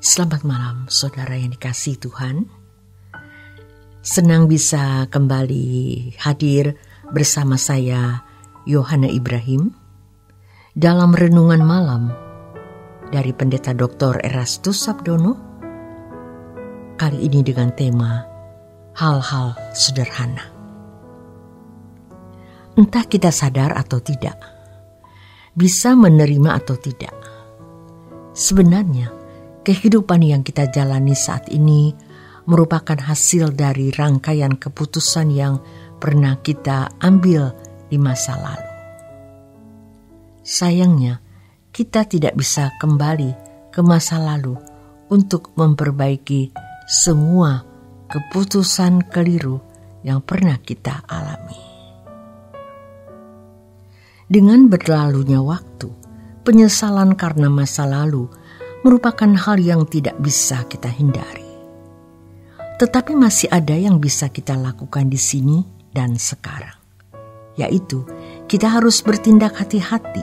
Selamat malam saudara yang dikasihi Tuhan. Senang bisa kembali hadir bersama saya Yohana Ibrahim dalam renungan malam dari Pendeta Dr. Erastus Sabdono. Kali ini dengan tema hal-hal sederhana. Entah kita sadar atau tidak, bisa menerima atau tidak, sebenarnya kehidupan yang kita jalani saat ini merupakan hasil dari rangkaian keputusan yang pernah kita ambil di masa lalu. Sayangnya, kita tidak bisa kembali ke masa lalu untuk memperbaiki semua keputusan keliru yang pernah kita alami. Dengan berlalunya waktu, penyesalan karena masa lalu merupakan hal yang tidak bisa kita hindari. Tetapi masih ada yang bisa kita lakukan di sini dan sekarang, yaitu kita harus bertindak hati-hati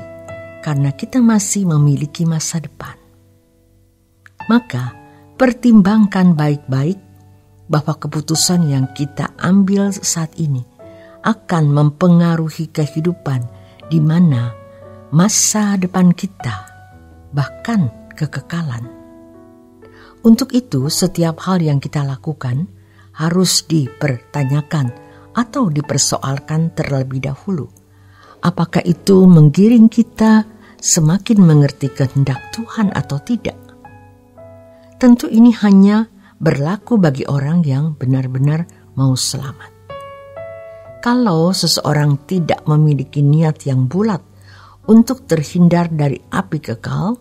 karena kita masih memiliki masa depan. Maka, pertimbangkan baik-baik bahwa keputusan yang kita ambil saat ini akan mempengaruhi kehidupan di mana masa depan kita, bahkan kekekalan. Untuk itu, setiap hal yang kita lakukan harus dipertanyakan atau dipersoalkan terlebih dahulu. Apakah itu menggiring kita semakin mengerti kehendak Tuhan atau tidak? Tentu ini hanya berlaku bagi orang yang benar-benar mau selamat. Kalau seseorang tidak memiliki niat yang bulat untuk terhindar dari api kekal,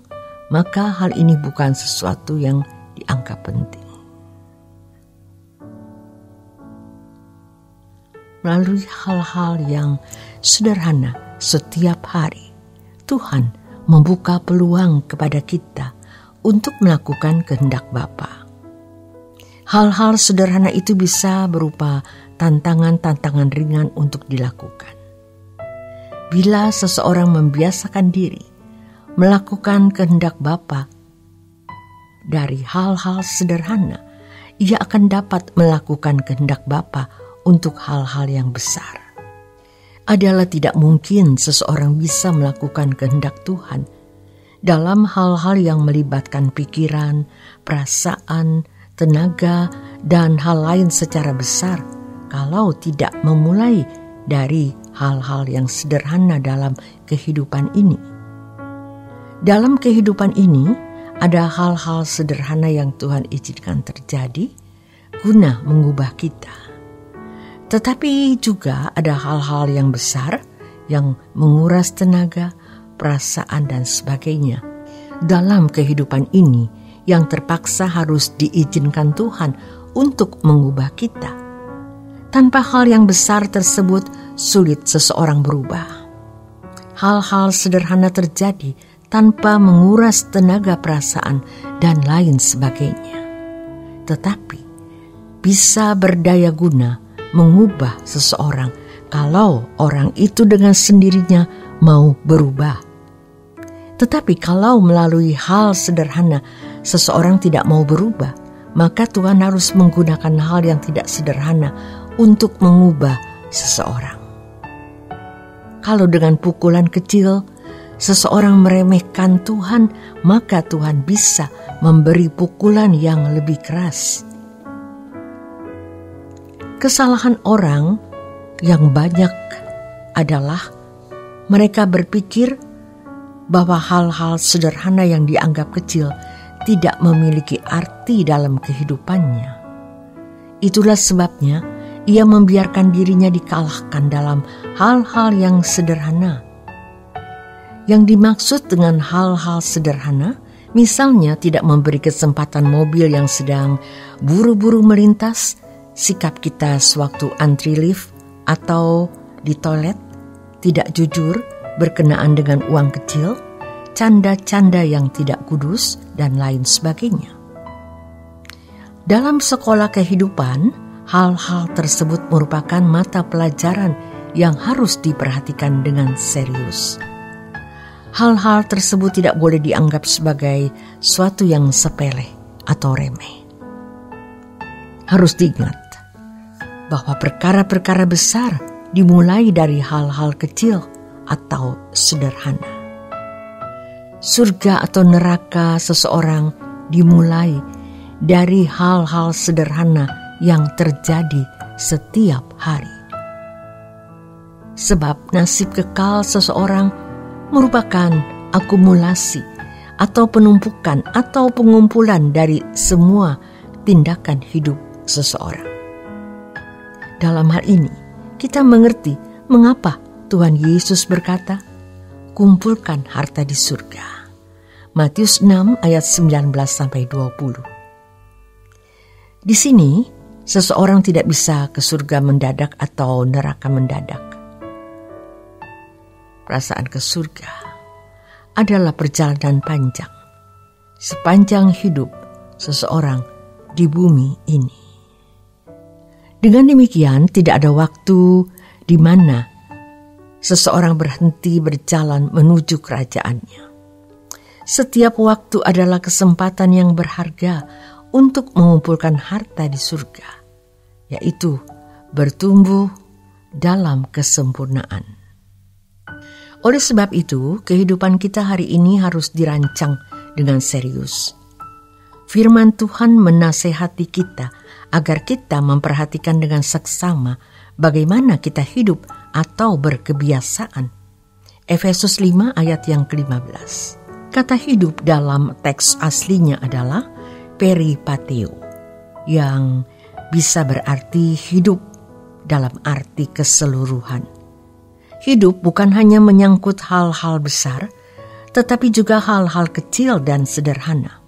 maka hal ini bukan sesuatu yang dianggap penting. Melalui hal-hal yang sederhana setiap hari, Tuhan membuka peluang kepada kita untuk melakukan kehendak Bapa. Hal-hal sederhana itu bisa berupa tantangan-tantangan ringan untuk dilakukan. Bila seseorang membiasakan diri melakukan kehendak Bapa dari hal-hal sederhana, ia akan dapat melakukan kehendak Bapa untuk hal-hal yang besar. Adalah tidak mungkin seseorang bisa melakukan kehendak Tuhan dalam hal-hal yang melibatkan pikiran, perasaan, tenaga, dan hal lain secara besar kalau tidak memulai dari hal-hal yang sederhana dalam kehidupan ini. Dalam kehidupan ini, ada hal-hal sederhana yang Tuhan izinkan terjadi guna mengubah kita. Tetapi juga ada hal-hal yang besar yang menguras tenaga, perasaan, dan sebagainya. Dalam kehidupan ini yang terpaksa harus diizinkan Tuhan untuk mengubah kita. Tanpa hal yang besar tersebut, sulit seseorang berubah. Hal-hal sederhana terjadi tanpa menguras tenaga, perasaan, dan lain sebagainya. Tetapi bisa berdaya guna mengubah seseorang kalau orang itu dengan sendirinya mau berubah. Tetapi kalau melalui hal sederhana seseorang tidak mau berubah, maka Tuhan harus menggunakan hal yang tidak sederhana untuk mengubah seseorang. Kalau dengan pukulan kecil seseorang meremehkan Tuhan, maka Tuhan bisa memberi pukulan yang lebih keras. Kesalahan orang yang banyak adalah mereka berpikir bahwa hal-hal sederhana yang dianggap kecil tidak memiliki arti dalam kehidupannya. Itulah sebabnya ia membiarkan dirinya dikalahkan dalam hal-hal yang sederhana. Yang dimaksud dengan hal-hal sederhana, misalnya tidak memberi kesempatan mobil yang sedang buru-buru melintas, sikap kita sewaktu antri lift atau di toilet, tidak jujur berkenaan dengan uang kecil, canda-canda yang tidak kudus, dan lain sebagainya. Dalam sekolah kehidupan, hal-hal tersebut merupakan mata pelajaran yang harus diperhatikan dengan serius. Hal-hal tersebut tidak boleh dianggap sebagai suatu yang sepele, atau remeh. Harus diingat bahwa perkara-perkara besar dimulai dari hal-hal kecil atau sederhana. Surga atau neraka seseorang dimulai dari hal-hal sederhana yang terjadi setiap hari. Sebab nasib kekal seseorang merupakan akumulasi atau penumpukan atau pengumpulan dari semua tindakan hidup seseorang. Dalam hal ini, kita mengerti mengapa Tuhan Yesus berkata, "Kumpulkan harta di surga." Matius 6 ayat 19-20. Di sini, seseorang tidak bisa ke surga mendadak atau neraka mendadak. Perasaan ke surga adalah perjalanan panjang sepanjang hidup seseorang di bumi ini. Dengan demikian, tidak ada waktu di mana seseorang berhenti berjalan menuju kerajaannya. Setiap waktu adalah kesempatan yang berharga untuk mengumpulkan harta di surga, yaitu bertumbuh dalam kesempurnaan. Oleh sebab itu, kehidupan kita hari ini harus dirancang dengan serius. Firman Tuhan menasehati kita agar kita memperhatikan dengan seksama bagaimana kita hidup atau berkebiasaan. Efesus 5 ayat yang ke-15. Kata hidup dalam teks aslinya adalah peripateo, yang bisa berarti hidup dalam arti keseluruhan. Hidup bukan hanya menyangkut hal-hal besar, tetapi juga hal-hal kecil dan sederhana.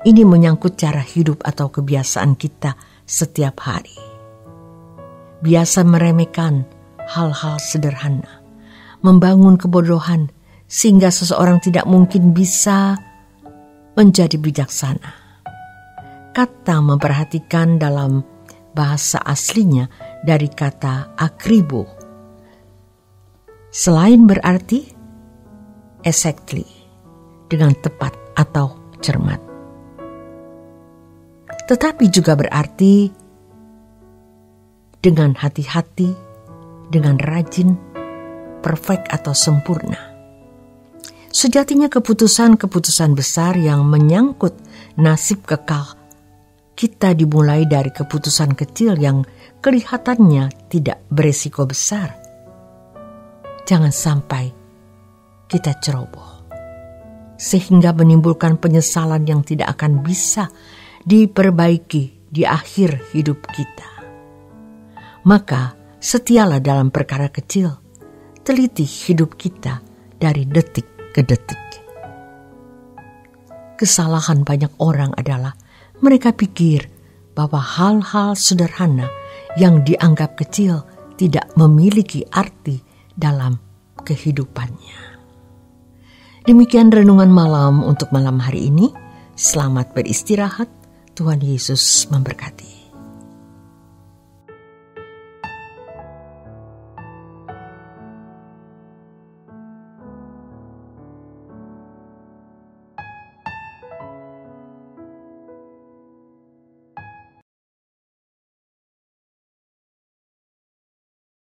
Ini menyangkut cara hidup atau kebiasaan kita setiap hari. Biasa meremehkan hal-hal sederhana, membangun kebodohan sehingga seseorang tidak mungkin bisa menjadi bijaksana. Kata memperhatikan dalam bahasa aslinya dari kata akribo. Selain berarti exactly, dengan tepat atau cermat, tetapi juga berarti dengan hati-hati, dengan rajin, perfect atau sempurna. Sejatinya keputusan-keputusan besar yang menyangkut nasib kekal kita dimulai dari keputusan kecil yang kelihatannya tidak beresiko besar. Jangan sampai kita ceroboh sehingga menimbulkan penyesalan yang tidak akan bisa diperbaiki di akhir hidup kita. Maka setialah dalam perkara kecil, teliti hidup kita dari detik ke detik. Kesalahan banyak orang adalah mereka pikir bahwa hal-hal sederhana yang dianggap kecil tidak memiliki arti dalam kehidupannya. Demikian renungan malam untuk malam hari ini. Selamat beristirahat. Tuhan Yesus memberkati.